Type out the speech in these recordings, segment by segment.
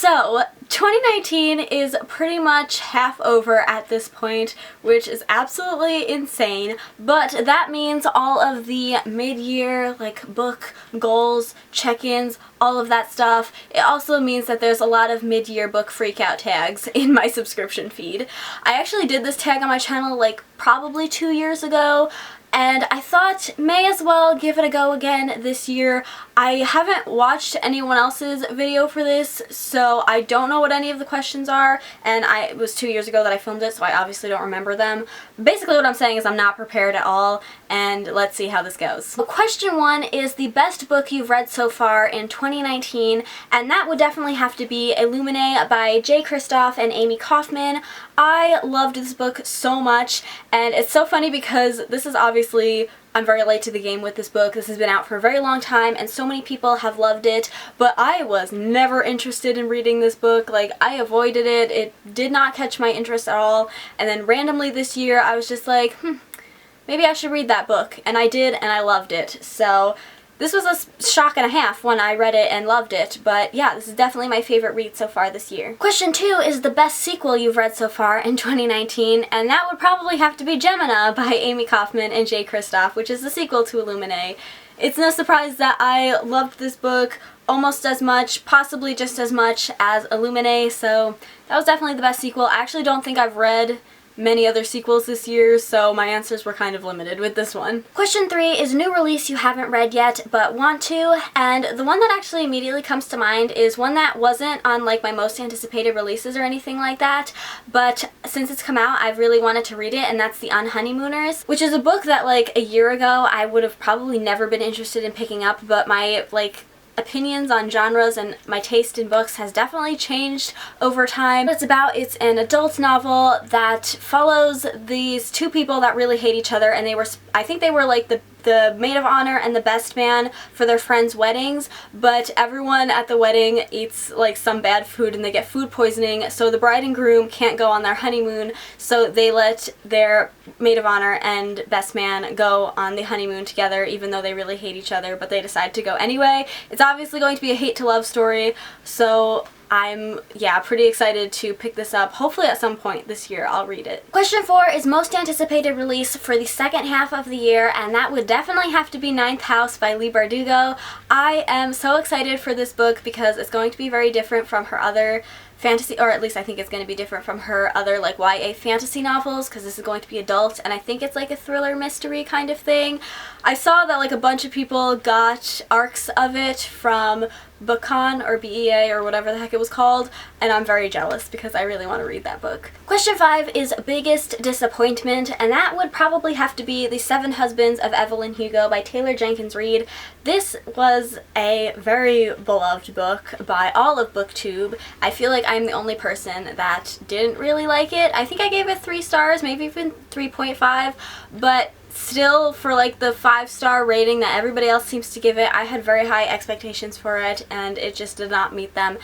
So, 2019 is pretty much half over at this point, which is absolutely insane, but that means all of the mid-year, like, book goals, check-ins, all of that stuff. It also means that there's a lot of mid-year book freakout tags in my subscription feed. I actually did this tag on my channel, like, probably 2 years ago, and I thought may as well give it a go again this year. I haven't watched anyone else's video for this, so I don't know what any of the questions are, and it was 2 years ago that I filmed it, so I obviously don't remember them. Basically what I'm saying is I'm not prepared at all, and let's see how this goes. So question 1 is the best book you've read so far in 2019, and that would definitely have to be Illuminae by Jay Kristoff and Amy Kaufman. I loved this book so much, and it's so funny because this is obviously, I'm very late to the game with this book. This has been out for a very long time and so many people have loved it, but I was never interested in reading this book. Like, I avoided it. It did not catch my interest at all, and then randomly this year I was just like, maybe I should read that book, and I did, and I loved it. So this was a shock and a half when I read it and loved it, but yeah, this is definitely my favorite read so far this year. Question 2 is the best sequel you've read so far in 2019, and that would probably have to be Gemina by Amy Kaufman and Jay Kristoff, which is the sequel to Illuminae. It's no surprise that I loved this book almost as much, possibly just as much as Illuminae, so that was definitely the best sequel. I actually don't think I've read many other sequels this year, so my answers were kind of limited with this one. Question 3 is new release you haven't read yet but want to, and the one that actually immediately comes to mind is one that wasn't on like my most anticipated releases or anything like that, but since it's come out I've really wanted to read it, and that's The Unhoneymooners, which is a book that like a year ago I would have probably never been interested in picking up, but my opinions on genres and my taste in books has definitely changed over time. What it's about, it's an adult novel that follows these two people that really hate each other, and I think they were like the maid of honor and the best man for their friends' weddings, but everyone at the wedding eats like some bad food and they get food poisoning, so the bride and groom can't go on their honeymoon, so they let their maid of honor and best man go on the honeymoon together even though they really hate each other, but they decide to go anyway. It's obviously going to be a hate to love story, so I'm, pretty excited to pick this up. Hopefully at some point this year I'll read it. Question 4 is most anticipated release for the second half of the year, and that would definitely have to be Ninth House by Leigh Bardugo. I am so excited for this book because it's going to be very different from her other fantasy, or at least I think it's going to be different from her other like YA fantasy novels, because this is going to be adult, and I think it's like a thriller mystery kind of thing. I saw that like a bunch of people got arcs of it from BookCon or BEA or whatever the heck it was called, and I'm very jealous because I really want to read that book. Question 5 is biggest disappointment, and that would probably have to be The Seven Husbands of Evelyn Hugo by Taylor Jenkins Reid. This was a very beloved book by all of BookTube. I feel like I'm the only person that didn't really like it. I think I gave it 3 stars, maybe even 3.5, but still, for like the 5-star rating that everybody else seems to give it, I had very high expectations for it, and it just did not meet them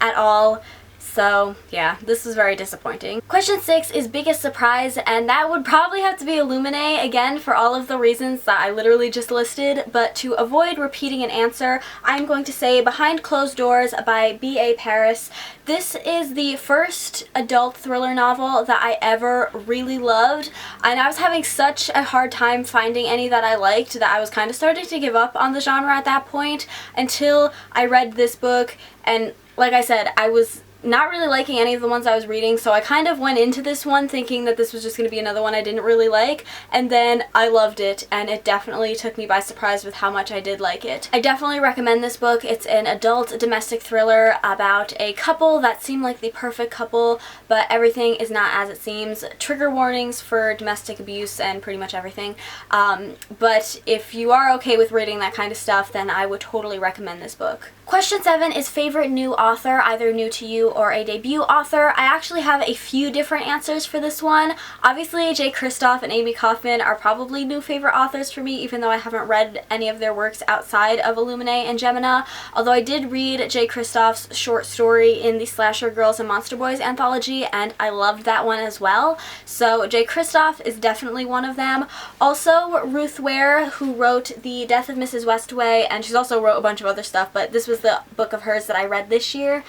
at all. So yeah, this was very disappointing. Question 6 is biggest surprise, and that would probably have to be Illuminae, again for all of the reasons that I literally just listed, but to avoid repeating an answer, I'm going to say Behind Closed Doors by B.A. Paris. This is the first adult thriller novel that I ever really loved, and I was having such a hard time finding any that I liked that I was kind of starting to give up on the genre at that point until I read this book, and like I said, I was not really liking any of the ones I was reading, so I kind of went into this one thinking that this was just going to be another one I didn't really like, and then I loved it, and it definitely took me by surprise with how much I did like it. I definitely recommend this book. It's an adult domestic thriller about a couple that seem like the perfect couple, but everything is not as it seems. Trigger warnings for domestic abuse and pretty much everything, but if you are okay with reading that kind of stuff, then I would totally recommend this book. Question 7 is favorite new author, either new to you or a debut author. I actually have a few different answers for this one. Obviously, Jay Kristoff and Amy Kaufman are probably new favorite authors for me, even though I haven't read any of their works outside of Illuminae and Gemina, although I did read Jay Kristoff's short story in the Slasher Girls and Monster Boys anthology, and I loved that one as well. So Jay Kristoff is definitely one of them. Also, Ruth Ware, who wrote The Death of Mrs. Westaway, and she's also wrote a bunch of other stuff, but this was the book of hers that I read this year.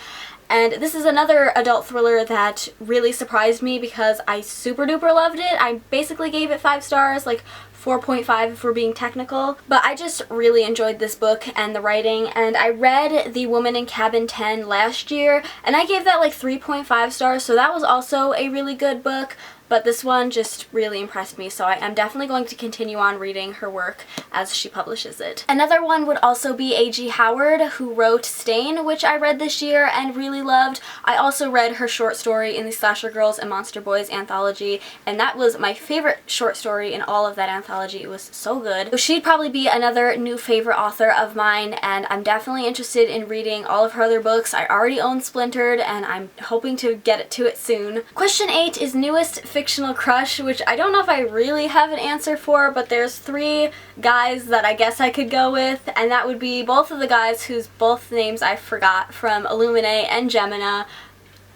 And this is another adult thriller that really surprised me because I super duper loved it. I basically gave it 5 stars, like 4.5 if we're being technical, but I just really enjoyed this book and the writing. And I read The Woman in Cabin 10 last year and I gave that like 3.5 stars, so that was also a really good book. But this one just really impressed me, so I am definitely going to continue on reading her work as she publishes it. Another one would also be A.G. Howard, who wrote Stain, which I read this year and really loved. I also read her short story in the Slasher Girls and Monster Boys anthology, and that was my favorite short story in all of that anthology. It was so good. So she'd probably be another new favorite author of mine, and I'm definitely interested in reading all of her other books. I already own Splintered, and I'm hoping to get to it soon. Question 8 is newest fictional crush, which I don't know if I really have an answer for, but there's 3 guys that I guess I could go with, and that would be both of the guys whose both names I forgot from Illuminae and Gemina.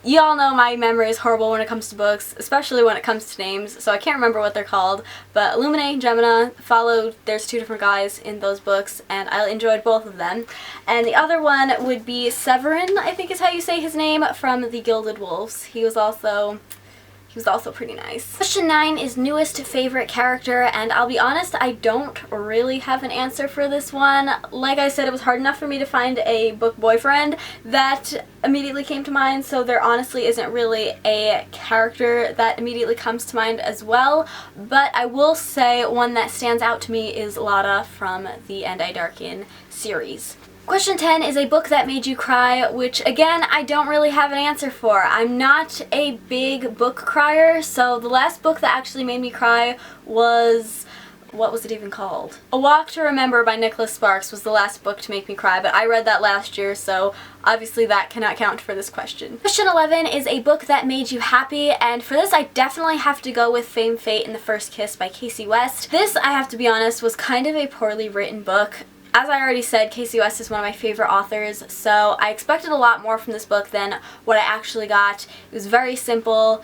You all know my memory is horrible when it comes to books, especially when it comes to names, so I can't remember what they're called, but Illuminae and Gemina followed, there's 2 different guys in those books, and I enjoyed both of them. And the other one would be Severin, I think is how you say his name, from The Gilded Wolves. He was also pretty nice. Question 9 is newest favorite character, and I'll be honest, I don't really have an answer for this one. Like I said, it was hard enough for me to find a book boyfriend that immediately came to mind, so there honestly isn't really a character that immediately comes to mind as well, but I will say one that stands out to me is Lotta from the And I Darken series. Question 10 is a book that made you cry, which again, I don't really have an answer for. I'm not a big book crier, so the last book that actually made me cry was, what was it even called? A Walk to Remember by Nicholas Sparks was the last book to make me cry, but I read that last year, so obviously that cannot count for this question. Question 11 is a book that made you happy, and for this I definitely have to go with Fame, Fate, and the First Kiss by Casey West. This, I have to be honest, was kind of a poorly written book. As I already said, Casey West is one of my favorite authors, so I expected a lot more from this book than what I actually got. It was very simple.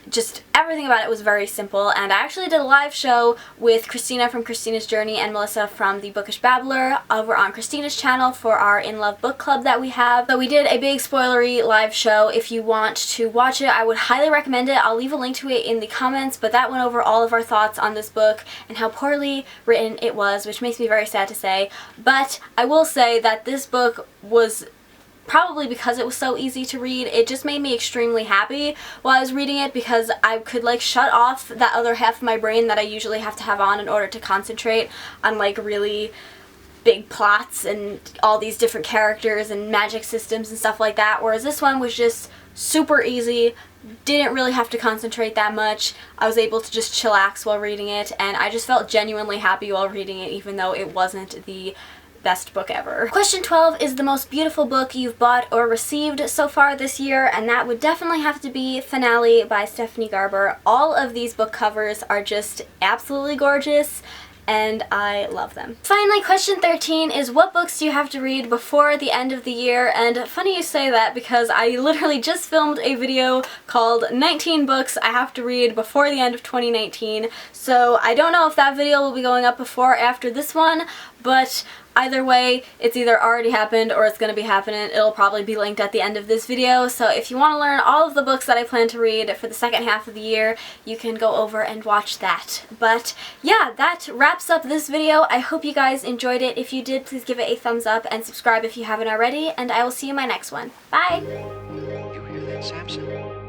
Just everything about it was very simple, and I actually did a live show with Christina from Christina's Journey and Melissa from The Bookish Babbler over on Christina's channel for our In Love book club that we have. So we did a big spoilery live show. If you want to watch it, I would highly recommend it. I'll leave a link to it in the comments, but that went over all of our thoughts on this book and how poorly written it was, which makes me very sad to say. But I will say that this book was, probably because it was so easy to read, it just made me extremely happy while I was reading it, because I could like shut off that other half of my brain that I usually have to have on in order to concentrate on like really big plots and all these different characters and magic systems and stuff like that, whereas this one was just super easy, didn't really have to concentrate that much. I was able to just chillax while reading it, and I just felt genuinely happy while reading it, even though it wasn't the best book ever. Question 12 is the most beautiful book you've bought or received so far this year, and that would definitely have to be Finale by Stephanie Garber. All of these book covers are just absolutely gorgeous, and I love them. Finally, question 13 is what books do you have to read before the end of the year? And funny you say that, because I literally just filmed a video called 19 books I have to read before the end of 2019, so I don't know if that video will be going up before or after this one, but either way, it's either already happened or it's going to be happening. It'll probably be linked at the end of this video, so if you want to learn all of the books that I plan to read for the second half of the year, you can go over and watch that. But yeah, that wraps up this video. I hope you guys enjoyed it. If you did, please give it a thumbs up and subscribe if you haven't already, and I will see you in my next one. Bye! You hear that, Samson?